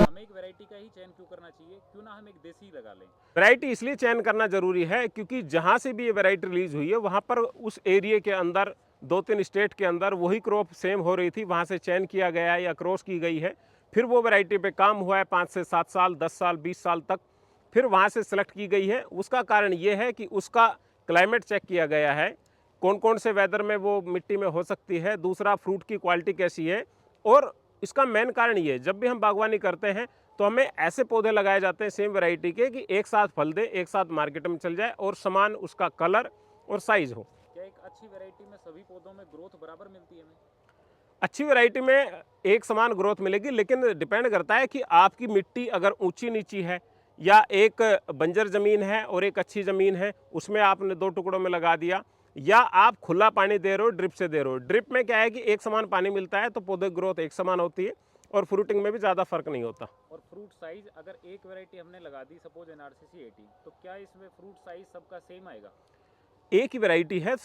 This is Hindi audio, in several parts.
हमें एक वैरायटी का ही चयन क्यों करना चाहिए, क्यों ना हम एक देसी लगा लें? वैरायटी इसलिए चयन करना जरूरी है क्योंकि जहां से भी ये वैरायटी रिलीज हुई है वहां पर उस एरिया के अंदर 2-3 स्टेट के अंदर वही क्रॉप सेम हो रही थी, वहां से चयन किया गया है या क्रॉस की गई है, फिर वो वैरायटी पे काम हुआ है 5 से 7 साल, 10 साल, 20 साल तक, फिर वहां से सिलेक्ट की गई है। उसका कारण ये है कि उसका क्लाइमेट चेक किया गया है, कौन कौन से वेदर में वो मिट्टी में हो सकती है, दूसरा फ्रूट की क्वालिटी कैसी है। और इसका मेन कारण ये है, जब भी हम बागवानी करते हैं तो हमें ऐसे पौधे लगाए जाते हैं सेम वैरायटी के कि एक साथ फल दे, एक साथ मार्केट में चल जाए और समान उसका कलर और साइज हो। क्या एक अच्छी वैरायटी में सभी पौधों में ग्रोथ बराबर मिलती है हमें? अच्छी वैरायटी में एक समान ग्रोथ मिलेगी, लेकिन डिपेंड करता है कि आपकी मिट्टी अगर ऊंची नीची है या एक बंजर ज़मीन है और एक अच्छी ज़मीन है, उसमें आपने 2 टुकड़ों में लगा दिया, या आप खुला पानी दे रहे हो, ड्रिप से दे रहे हो। ड्रिप में क्या है कि एक समान पानी मिलता है तो पौधे ग्रोथ एक समान होती है और फ्रूटिंग में भी ज़्यादा फर्क नहीं होता। और फ्रूट साइज अगर एक वैरायटी हमने लगा दी, सपोज एनआरसीसी 80, तो क्या इसमें फ्रूट साइज सबका सेम आएगा? एक ही वैरायटी है।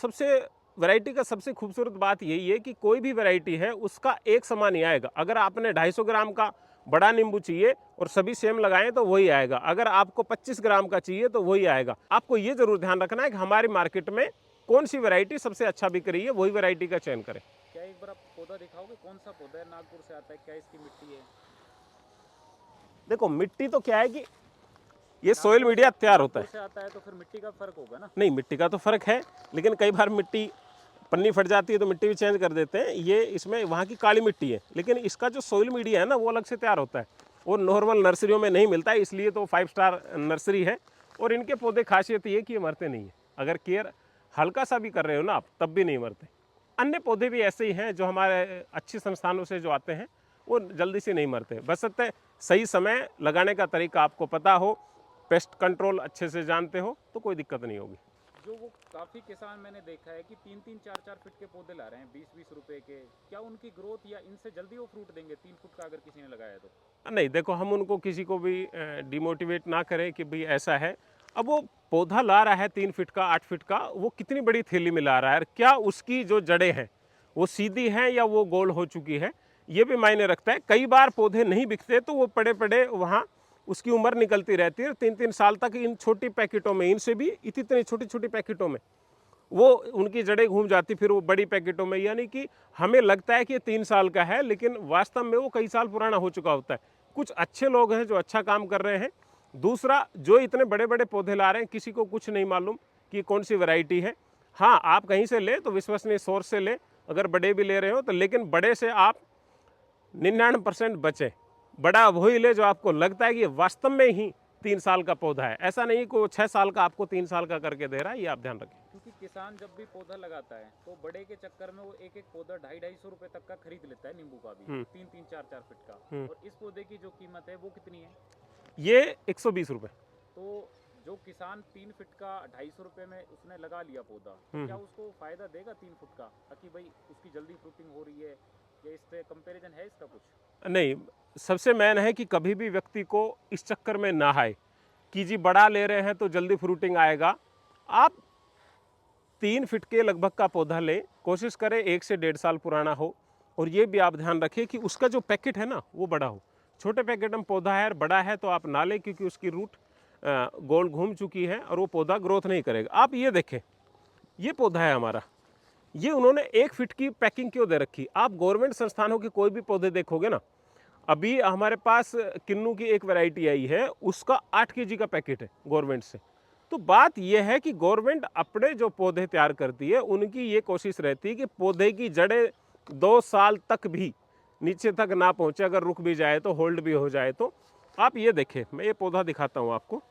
वैरायटी का सबसे खूबसूरत बात यही है कि कोई भी वैरायटी है उसका एक समान ही आएगा। अगर आपने 250 ग्राम का बड़ा नींबू चाहिए और सभी सेम लगाएं तो वही आएगा, अगर आपको 25 ग्राम का चाहिए तो वही आएगा। आपको ये जरूर ध्यान रखना है कि हमारी मार्केट में कौन सी वैरायटी सबसे अच्छा बिक रही है, वही वैरायटी का चयन करें। क्या एक बार आप पौधा दिखाओगे, कौन सा पौधा है, नागपुर से आता है, क्या इसकी मिट्टी है? देखो मिट्टी तो क्या है कि ये सोइल नागपुर मीडिया तैयार होता नागपुर है। से आता है तो फिर मिट्टी का फर्क होगा ना? नहीं, मिट्टी का तो फर्क है, लेकिन कई बार मिट्टी पन्नी फट जाती है तो मिट्टी भी चेंज कर देते हैं। ये इसमें वहाँ की काली मिट्टी है, लेकिन इसका जो सोइल मीडिया है ना वो अलग से तैयार होता है, वो नॉर्मल नर्सरियों में नहीं मिलता है, इसलिए तो 5 स्टार नर्सरी है। और इनके पौधे खासियत ये कि ये मरते नहीं है, अगर केयर हल्का सा भी कर रहे हो ना आप तब भी नहीं मरते। अन्य पौधे भी ऐसे ही हैं जो हमारे अच्छे संस्थानों से जो आते हैं वो जल्दी से नहीं मरते, बशर्ते सही समय लगाने का तरीका आपको पता हो, पेस्ट कंट्रोल अच्छे से जानते हो तो कोई दिक्कत नहीं होगी। जो वो काफ़ी किसान मैंने देखा है कि 3-3 4-4 फीट के पौधे ला रहे हैं 20-20 रुपए के, क्या उनकी ग्रोथ या इनसे जल्दी वो फ्रूट देंगे 3 फुट का अगर किसी ने लगाया तो? नहीं, देखो हम उनको किसी को भी डिमोटिवेट ना करें कि भाई ऐसा है। अब वो पौधा ला रहा है 3 फीट का, 8 फीट का, वो कितनी बड़ी थैली में ला रहा है, क्या उसकी जो जड़ें हैं वो सीधी हैं या वो गोल हो चुकी है, ये भी मायने रखता है। कई बार पौधे नहीं बिकते तो वो पड़े पड़े वहाँ उसकी उम्र निकलती रहती है 3-3 साल तक इन छोटी पैकेटों में, इनसे भी इतनी छोटी छोटी पैकेटों में वो उनकी जड़ें घूम जाती, फिर वो बड़ी पैकेटों में। यानी कि हमें लगता है कि ये 3 साल का है, लेकिन वास्तव में वो कई साल पुराना हो चुका होता है। कुछ अच्छे लोग हैं जो अच्छा काम कर रहे हैं। दूसरा, जो इतने बड़े बड़े पौधे ला रहे हैं किसी को कुछ नहीं मालूम कि कौन सी वैरायटी है। हाँ, आप कहीं से ले तो विश्वसनीय सोर्स से ले, अगर बड़े भी ले रहे हो तो, लेकिन बड़े से आप 99% बचे। बड़ा वही ले जो आपको लगता है कि वास्तव में ही 3 साल का पौधा है, ऐसा नहीं कि वो 6 साल का आपको 3 साल का करके दे रहा है, ये आप ध्यान रखें। क्योंकि किसान जब भी पौधा लगाता है तो बड़े के चक्कर में वो एक एक पौधा 250-250 रुपए तक का खरीद लेता है, नींबू का भी 3-3 4-4 फीट का। और इस पौधे की जो कीमत है वो कितनी है? ये 120 रुपये। तो जो किसान 3 फीट का 250 रुपए में उसने लगा लिया पौधा, तो क्या उसको फायदा देगा 3 फुट का, ताकि भाई उसकी जल्दी फ्रूटिंग हो रही है, या इससे कंपैरिजन है इसका कुछ? नहीं, सबसे मेन है कि कभी भी व्यक्ति को इस चक्कर में ना आए कि जी बड़ा ले रहे हैं तो जल्दी फ्रूटिंग आएगा। आप 3 फीट के लगभग का पौधा लें, कोशिश करें 1 से 1.5 साल पुराना हो, और ये भी आप ध्यान रखें कि उसका जो पैकेट है ना वो बड़ा हो। छोटे पैकेट में पौधा है, बड़ा है तो आप ना लें, क्योंकि उसकी रूट गोल घूम चुकी है और वो पौधा ग्रोथ नहीं करेगा। आप ये देखें, ये पौधा है हमारा, ये उन्होंने 1 फीट की पैकिंग क्यों दे रखी। आप गवर्नमेंट संस्थानों के कोई भी पौधे देखोगे ना, अभी हमारे पास किन्नू की एक वैरायटी आई है, उसका 8 kg का पैकेट है गवर्नमेंट से। तो बात यह है कि गवर्नमेंट अपने जो पौधे तैयार करती है उनकी ये कोशिश रहती है कि पौधे की जड़ें 2 साल तक भी नीचे तक ना पहुंचे, अगर रुक भी जाए तो, होल्ड भी हो जाए तो। आप ये देखें, मैं ये पौधा दिखाता हूँ आपको,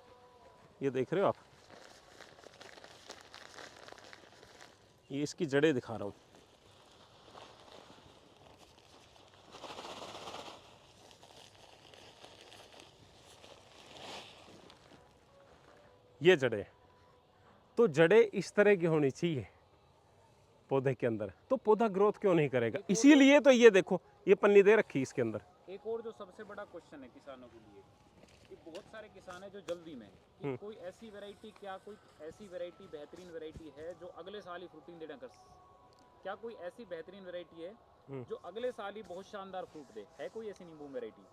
ये देख रहे हो आप, ये इसकी जड़ें दिखा रहा हूँ। ये जड़ें, तो जड़ें इस तरह की होनी चाहिए पौधे के अंदर, तो पौधा ग्रोथ क्यों नहीं करेगा। इसीलिए तो ये देखो, ये पन्नी दे रखी इसके अंदर। एक और जो सबसे बड़ा क्वेश्चन है किसानों के लिए, कि बहुत सारे किसान हैं जो जल्दी में, कि कोई ऐसी वैरायटी, क्या कोई ऐसी वैरायटी बेहतरीन वैरायटी है जो अगले साल ही फ्रूटिंग देना कर, क्या कोई ऐसी बेहतरीन वैरायटी है जो अगले साल ही बहुत शानदार फ्रूट दे? है कोई ऐसी नींबू वैरायटी?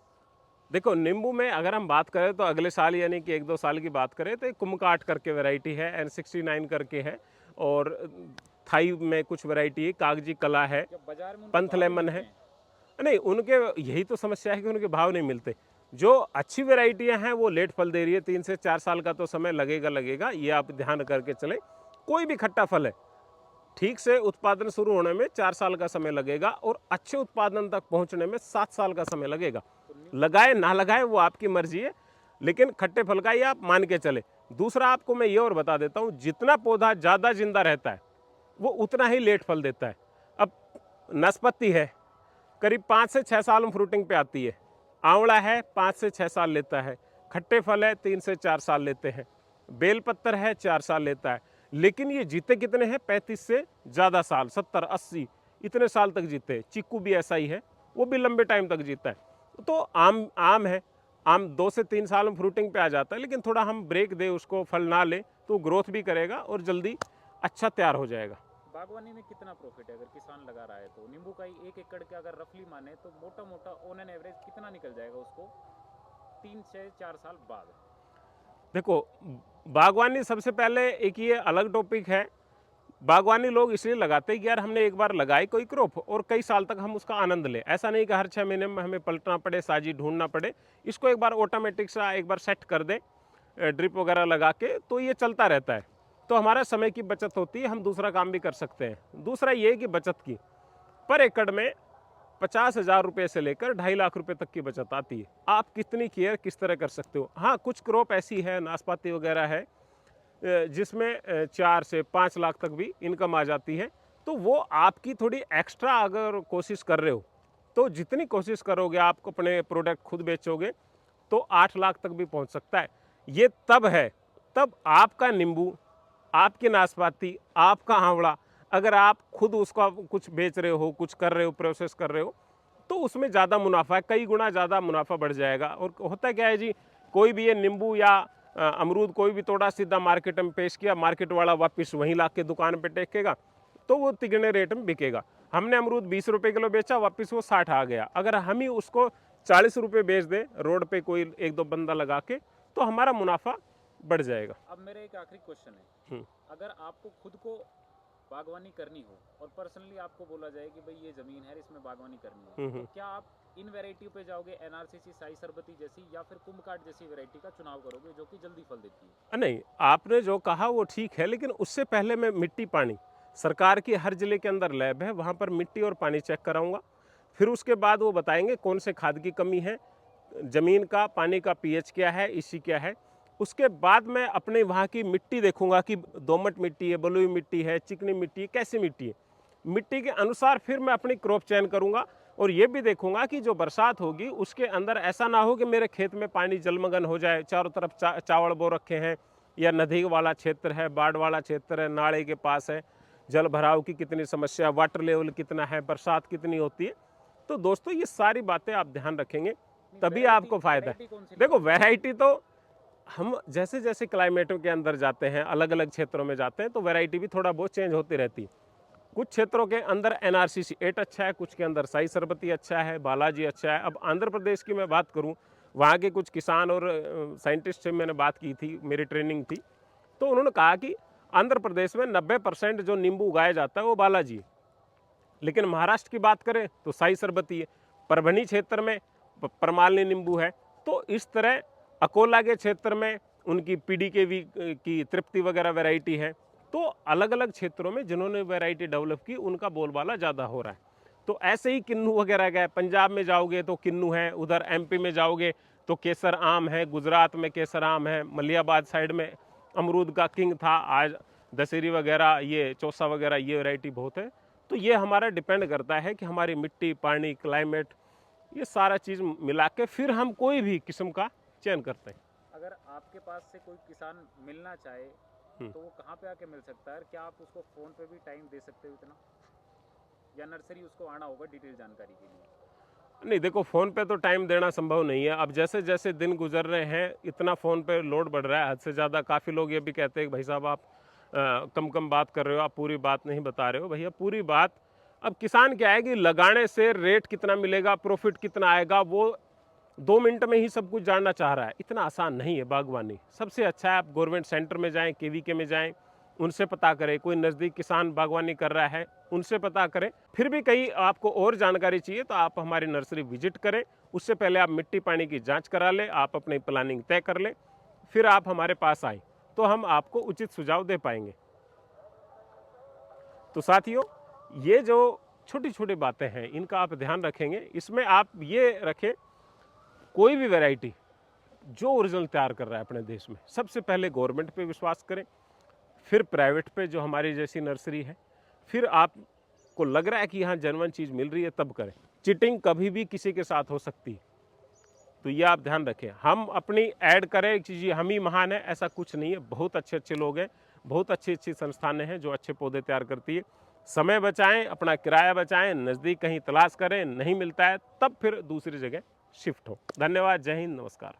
देखो नींबू में अगर हम बात करें तो अगले साल यानी कि 1-2 साल की बात करें तो एक कुमकाट करके वैरायटी है, N69 करके है, और थाई में कुछ वैरायटी है, कागजी कला है, जब बाजार में उनके पंथ भाव नहीं लेमन मिलते है। हैं? नहीं, उनके यही तो समस्या है कि उनके भाव नहीं मिलते। जो अच्छी वैरायटियां हैं वो लेट फल दे रही है, 3 से 4 साल का तो समय लगेगा, ये आप ध्यान करके चलें। कोई भी खट्टा फल है, ठीक से उत्पादन शुरू होने में 4 साल का समय लगेगा और अच्छे उत्पादन तक पहुंचने में 7 साल का समय लगेगा। लगाए ना लगाए वो आपकी मर्जी है, लेकिन खट्टे फल का ये आप मान के चले। दूसरा आपको मैं ये और बता देता हूँ, जितना पौधा ज़्यादा जिंदा रहता है वो उतना ही लेट फल देता है। अब नाशपाती है, करीब 5 से 6 साल में फ्रूटिंग पे आती है। आंवला है 5 से 6 साल लेता है। खट्टे फल है 3 से 4 साल लेते हैं। बेलपत्र है 4 साल लेता है। लेकिन ये जीते कितने हैं? 35 से ज़्यादा साल, 70, 80 इतने साल तक जीते। चीकू भी ऐसा ही है, वो भी लंबे टाइम तक जीता है। तो आम है, आम 2 से 3 साल में फ्रूटिंग पे आ जाता है, लेकिन थोड़ा हम ब्रेक दे उसको, फल ना ले तो ग्रोथ भी करेगा और जल्दी अच्छा तैयार हो जाएगा। बागवानी में कितना प्रॉफिट है अगर किसान लगा रहा है तो? नींबू का ही 1 एकड़ के अगर रफली माने तो मोटा मोटा ऑन एन एवरेज कितना निकल जाएगा उसको 3 से 4 साल बाद? देखो, बागवानी सबसे पहले एक ये अलग टॉपिक है। बागवानी लोग इसलिए लगाते हैं कि यार हमने एक बार लगाई कोई क्रॉप और कई साल तक हम उसका आनंद लें। ऐसा नहीं कि हर 6 महीने में हमें पलटना पड़े, साजी ढूंढना पड़े। इसको एक बार ऑटोमेटिक सा एक बार सेट कर दें, ड्रिप वगैरह लगा के, तो ये चलता रहता है। तो हमारा समय की बचत होती है, हम दूसरा काम भी कर सकते हैं। दूसरा ये कि बचत की पर एकड़ में 50,000 रुपये से लेकर 2.5 लाख रुपए तक की बचत आती है। आप कितनी केयर किस तरह कर सकते हो। हाँ, कुछ क्रॉप ऐसी है, नाशपाती वगैरह है, जिसमें 4 से 5 लाख तक भी इनकम आ जाती है। तो वो आपकी थोड़ी एक्स्ट्रा अगर कोशिश कर रहे हो, तो जितनी कोशिश करोगे आप अपने प्रोडक्ट खुद बेचोगे तो 8 लाख तक भी पहुंच सकता है। ये तब है, तब आपका नींबू, आपकी नाशपाती, आपका आंवला, अगर आप खुद उसका कुछ बेच रहे हो, कुछ कर रहे हो, प्रोसेस कर रहे हो, तो उसमें ज़्यादा मुनाफा है, कई गुना ज़्यादा मुनाफा बढ़ जाएगा। और होता क्या है जी, कोई भी ये नींबू या अमरूद कोई भी तोड़ा सीधा मार्केट में पेश किया, मार्केट वाला वापस वहीं ला के दुकान पे टेकेगा, तो वो तिगने रेट में बिकेगा। हमने अमरूद 20 रुपये किलो बेचा, वापस वो 60 आ गया। अगर हम ही उसको 40 रुपये बेच दें रोड पे कोई 1-2 बंदा लगा के, तो हमारा मुनाफा बढ़ जाएगा। अब मेरा एक आखिरी क्वेश्चन है, अगर आपको खुद को बागवानी करनी हो और पर्सनली आपको बोला जाए कि भाई ये जमीन है इसमें बागवानी करनी है, तो क्या आप इन वैरायटी पे जाओगे, NRCC, साई सरबती जैसी, या फिर कुंभकाट जैसी वैरायटी का चुनाव करोगे जो कि जल्दी फल देती है? नहीं, आपने जो कहा वो ठीक है, लेकिन उससे पहले मैं मिट्टी पानी, सरकार की हर जिले के अंदर लैब है, वहाँ पर मिट्टी और पानी चेक कराऊंगा। फिर उसके बाद वो बताएंगे कौन से खाद की कमी है, ज़मीन का पानी का pH क्या है, इसी क्या है। उसके बाद मैं अपने वहाँ की मिट्टी देखूंगा कि दोमट मिट्टी है, बलुई मिट्टी है, चिकनी मिट्टी है, कैसी मिट्टी है। मिट्टी के अनुसार फिर मैं अपनी क्रॉप चयन करूंगा। और ये भी देखूंगा कि जो बरसात होगी उसके अंदर ऐसा ना हो कि मेरे खेत में पानी जलमग्न हो जाए, चारों तरफ चावल बो रखे हैं, या नदी वाला क्षेत्र है, बाढ़ वाला क्षेत्र है, नाले के पास है, जल भराव की कितनी समस्या, वाटर लेवल कितना है, बरसात कितनी होती है। तो दोस्तों ये सारी बातें आप ध्यान रखेंगे तभी आपको फायदा है। देखो, वैरायटी तो हम जैसे जैसे क्लाइमेटों के अंदर जाते हैं, अलग अलग क्षेत्रों में जाते हैं, तो वैरायटी भी थोड़ा बहुत चेंज होती रहती है। कुछ क्षेत्रों के अंदर NRCC 8 अच्छा है, कुछ के अंदर साई सरबती अच्छा है, बालाजी अच्छा है। अब आंध्र प्रदेश की मैं बात करूं, वहाँ के कुछ किसान और साइंटिस्ट से मैंने बात की थी, मेरी ट्रेनिंग थी, तो उन्होंने कहा कि आंध्र प्रदेश में 90% जो नींबू उगाया जाता है वो बालाजी है। लेकिन महाराष्ट्र की बात करें तो साई सरबती है, परभनी क्षेत्र में परमालनी नींबू है। तो इस तरह अकोला के क्षेत्र में उनकी PDKV की तृप्ति वगैरह वैरायटी है। तो अलग अलग क्षेत्रों में जिन्होंने वैरायटी डेवलप की उनका बोलबाला ज़्यादा हो रहा है। तो ऐसे ही किन्नू वगैरह का है, पंजाब में जाओगे तो किन्नू है, उधर MP में जाओगे तो केसर आम है, गुजरात में केसर आम है, मलियाबाद साइड में अमरूद का किंग था, आज दशहरी वगैरह, ये चौसा वगैरह, ये वैरायटी बहुत है। तो ये हमारा डिपेंड करता है कि हमारी मिट्टी, पानी, क्लाइमेट, ये सारा चीज़ मिला के फिर हम कोई भी किस्म का चयन करते हैं। अगर आपके पास से कोई किसान मिलना चाहे तो वो कहाँ पे आके मिल सकता है? क्या आप उसको फ़ोन पे भी टाइम दे सकते हो इतना, या नर्सरी उसको आना होगा डिटेल जानकारी के लिए? नहीं, देखो, फ़ोन पे तो टाइम देना संभव नहीं है। अब जैसे जैसे दिन गुजर रहे हैं इतना फ़ोन पे लोड बढ़ रहा है हद से ज़्यादा। काफ़ी लोग ये भी कहते हैं कि भाई साहब आप कम कम बात कर रहे हो, आप पूरी बात नहीं बता रहे हो। भैया पूरी बात अब किसान क्या है कि लगाने से रेट कितना मिलेगा, प्रॉफिट कितना आएगा, वो 2 मिनट में ही सब कुछ जानना चाह रहा है। इतना आसान नहीं है बागवानी। सबसे अच्छा है आप गवर्नमेंट सेंटर में जाएं, केवीके में जाएं, उनसे पता करें। कोई नज़दीक किसान बागवानी कर रहा है, उनसे पता करें। फिर भी कहीं आपको और जानकारी चाहिए तो आप हमारी नर्सरी विजिट करें। उससे पहले आप मिट्टी पानी की जांच करा लें, आप अपनी प्लानिंग तय कर लें, फिर आप हमारे पास आएँ तो हम आपको उचित सुझाव दे पाएंगे। तो साथियों, ये जो छोटी छोटी बातें हैं इनका आप ध्यान रखेंगे। इसमें आप ये रखें, कोई भी वैरायटी जो ओरिजिनल तैयार कर रहा है अपने देश में, सबसे पहले गवर्नमेंट पे विश्वास करें, फिर प्राइवेट पे जो हमारी जैसी नर्सरी है, फिर आपको लग रहा है कि यहाँ जेन्युइन चीज़ मिल रही है तब करें। चीटिंग कभी भी किसी के साथ हो सकती है, तो ये आप ध्यान रखें। हम अपनी ऐड करें कि हम ही महान है, ऐसा कुछ नहीं है। बहुत अच्छे अच्छे लोग हैं, बहुत अच्छी अच्छी संस्थानें हैं जो अच्छे पौधे तैयार करती है। समय बचाएं, अपना किराया बचाएं, नज़दीक कहीं तलाश करें, नहीं मिलता है तब फिर दूसरी जगह शिफ्ट हो। धन्यवाद, जय हिंद, नमस्कार।